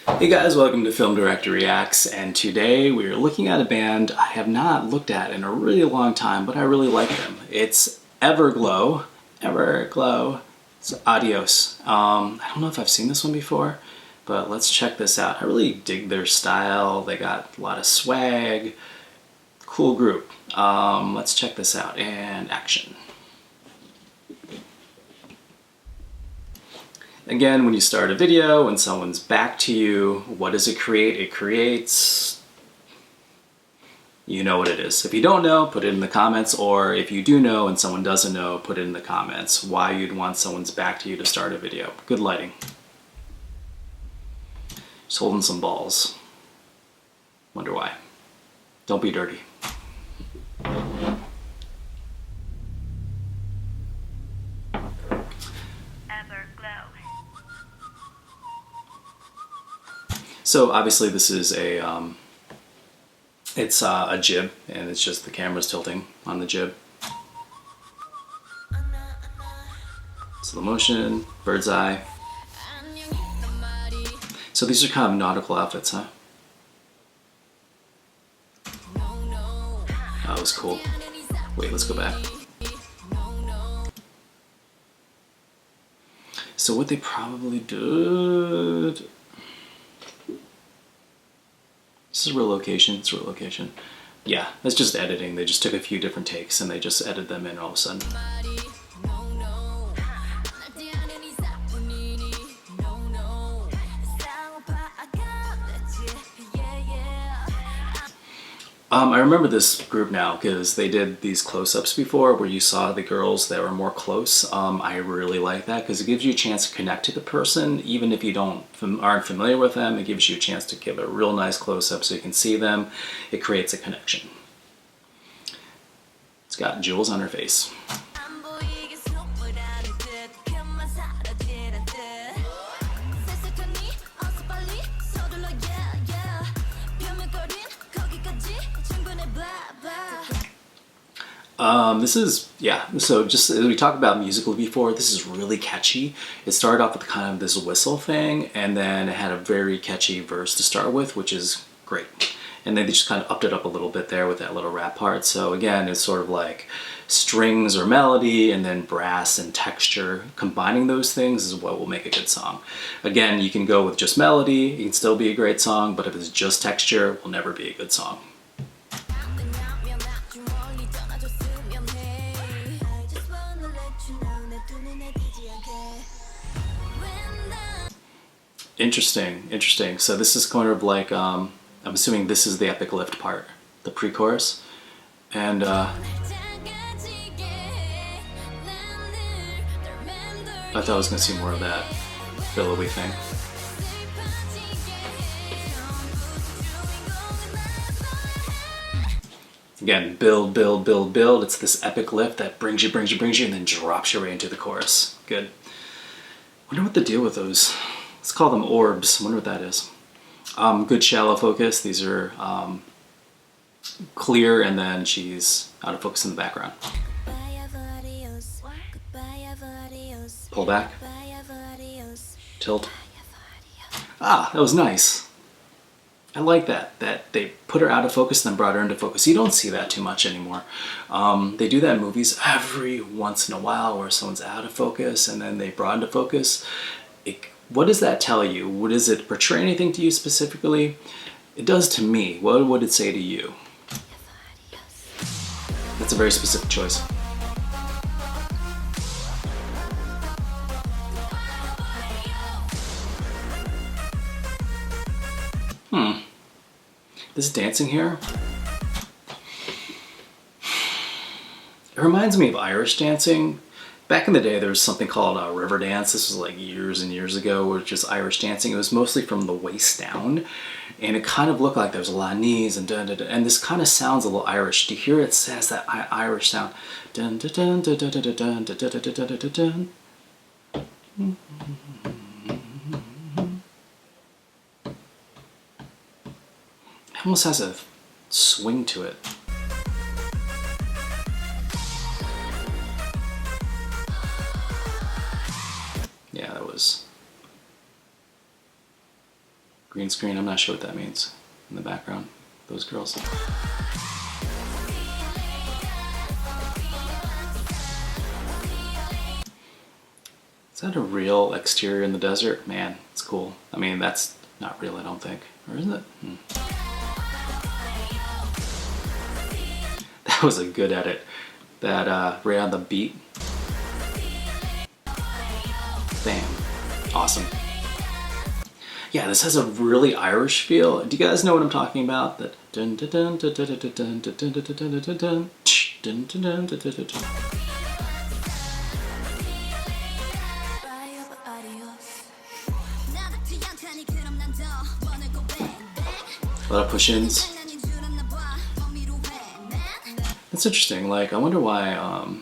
Hey guys, welcome to Film Director Reacts, and today we're looking at a band I have not looked at in a really long time, but I really like them. It's Everglow. It's Adios. I don't know if I've seen this one before, but let's check this out. I really dig their style. They got a lot of swag. Cool group. Let's check this out, and action. Again, when you start a video, when someone's back to you, what does it create? It creates, you know what it is. If you don't know, put it in the comments, or if you do know and someone doesn't know, put it in the comments why you'd want someone's back to you to start a video. Good lighting. Just holding some balls. Wonder why. Don't be dirty. So obviously this is it's a jib, and it's just the camera's tilting on the jib. Slow motion, bird's eye. So these are kind of nautical outfits, huh? That was cool. Wait, let's go back. So what they probably did... This is real location, it's real location. Yeah, it's just editing. They just took a few different takes and they just edited them in all of a sudden. I remember this group now because they did these close-ups before where you saw the girls that were more close. I really like that because it gives you a chance to connect to the person even if you aren't familiar with them. It gives you a chance to give a real nice close-up so you can see them. It creates a connection. It's got jewels on her face. This is, yeah, so just as we talked about musically before, this is really catchy. It started off with kind of this whistle thing, and then it had a very catchy verse to start with, which is great. And then they just kind of upped it up a little bit there with that little rap part. So again, it's sort of like strings or melody, and then brass and texture. Combining those things is what will make a good song. Again, you can go with just melody, it can still be a great song, but if it's just texture, it will never be a good song. Interesting. So this is kind of like, I'm assuming this is the epic lift part, the pre-chorus. And I thought I was gonna see more of that billowy thing. Again, build. It's this epic lift that brings you, and then drops you right into the chorus. Good. Wonder what the deal with those. Let's call them orbs. I wonder what that is. Good shallow focus. These are clear, and then she's out of focus in the background. Pull back. Tilt. Ah, that was nice. I like that they put her out of focus and then brought her into focus. You don't see that too much anymore. They do that in movies every once in a while where someone's out of focus and then they brought into focus. What does that tell you? Does it portray anything to you specifically? It does to me. What would it say to you? That's a very specific choice. This dancing here, it reminds me of Irish dancing. Back in the day, there was something called river dance. This was like years and years ago, which is Irish dancing. It was mostly from the waist down, and it kind of looked like there was a lot of knees and dun, dun, dun, and this kind of sounds a little Irish. Do you hear it says that Irish sound? Dun, dun, dun, dun, dun, dun, dun, dun, dun, dun, dun, dun. It almost has a swing to it. Yeah, that was green screen. I'm not sure what that means in the background. Those girls. Is that a real exterior in the desert? Man, it's cool. I mean, that's not real, I don't think. Or is it? That was a good edit. That right on the beat. Bam. Awesome. Yeah, this has a really Irish feel. Do you guys know what I'm talking about? That dun dun dun dun dun dun dun dun dun dun dun dun dun dun dun dun dun dun. A lot of push-ins. That's interesting. Like, I wonder why.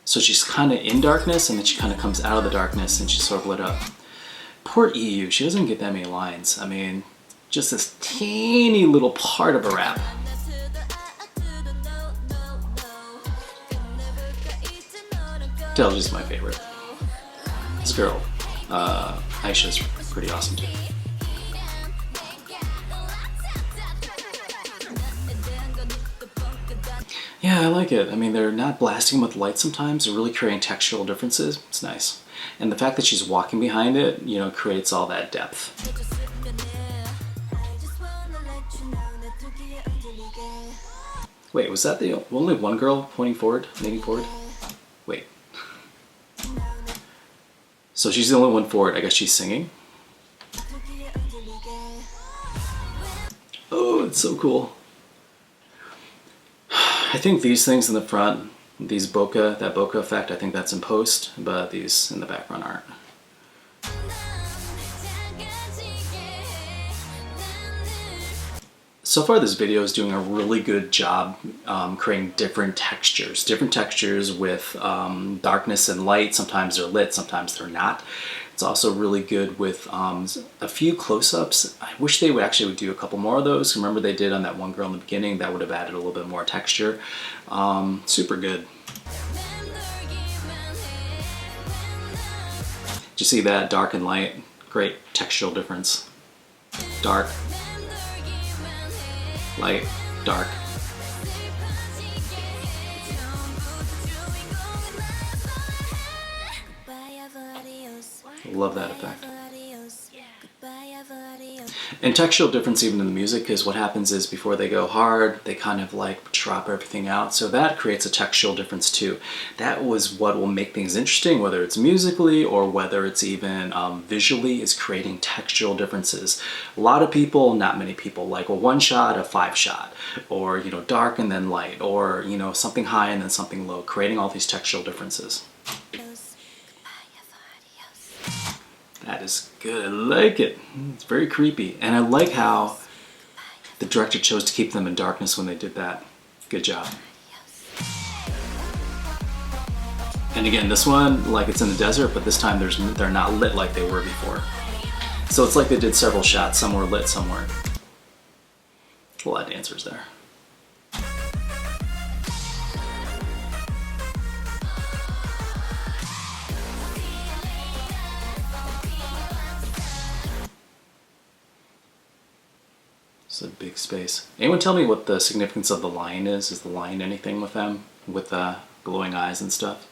So she's kind of in darkness, and then she kind of comes out of the darkness, and she's sort of lit up. Poor EU. She doesn't get that many lines. I mean, just this teeny little part of a rap. Delja's my favorite. This girl, Aisha's pretty awesome too. Yeah, I like it. I mean, they're not blasting with light sometimes. They're really creating textural differences. It's nice. And the fact that she's walking behind it, you know, creates all that depth. Wait, was that the only one girl pointing forward, leaning forward? Wait. So she's the only one forward. I guess she's singing. Oh, it's so cool. I think these things in the front, these bokeh, that bokeh effect, I think that's in post, but these in the background aren't. So far this video is doing a really good job creating different textures with darkness and light. Sometimes they're lit, sometimes they're not. It's also really good with a few close-ups. I wish they would do a couple more of those. Remember they did on that one girl in the beginning, that would have added a little bit more texture. Super good. Did you see that? Dark and light, great textural difference. Dark, light, dark. Love that effect. And textural difference even in the music, because what happens is before they go hard, they kind of like drop everything out. So that creates a textual difference too. That was what will make things interesting, whether it's musically or whether it's even visually, is creating textual differences. A lot of people, not many people, like a 1 shot, a 5 shot, or, you know, dark and then light, or, you know, something high and then something low, creating all these textual differences. That is good. I like it. It's very creepy. And I like how the director chose to keep them in darkness when they did that. Good job. And again, this one, like it's in the desert, but this time they're not lit like they were before. So it's like they did several shots. Some were lit, some weren't. A lot of dancers there. It's a big space. Anyone tell me what the significance of the lion is? Is the lion anything with them? With glowing eyes and stuff?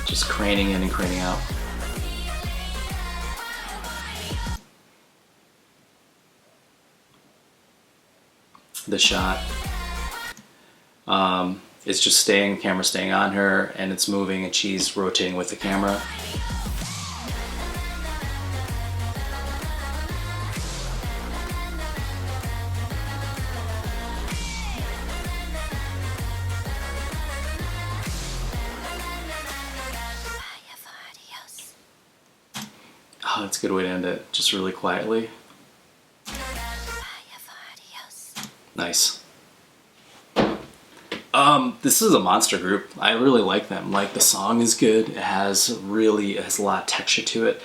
Just craning in and craning out. The shot. It's just camera staying on her, and it's moving and she's rotating with the camera. Oh, that's a good way to end it. Just really quietly. Nice. This is a monster group. I really like them. Like, the song is good. It has a lot of texture to it.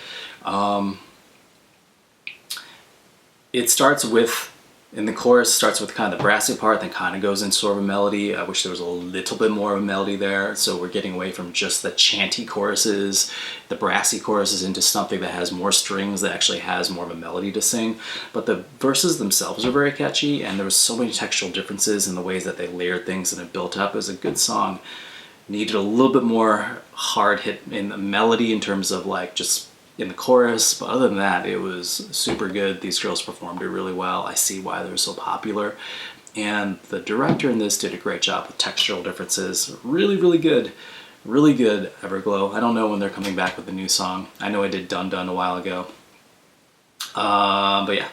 It starts with And the chorus starts with kind of the brassy part, then kind of goes into sort of a melody. I wish there was a little bit more of a melody there. So we're getting away from just the chanty choruses, the brassy choruses, into something that has more strings, that actually has more of a melody to sing. But the verses themselves are very catchy, and there was so many textural differences in the ways that they layered things and it built up. It was a good song. Needed a little bit more hard hit in the melody in terms of like just in the chorus, but other than that, it was super good. These girls performed it really well. I see why they're so popular. And the director in this did a great job with textural differences. Really, really good. Really good, Everglow. I don't know when they're coming back with a new song. I know I did Dun Dun a while ago. But yeah,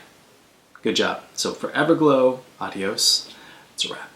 good job. So for Everglow, Adios. It's a wrap.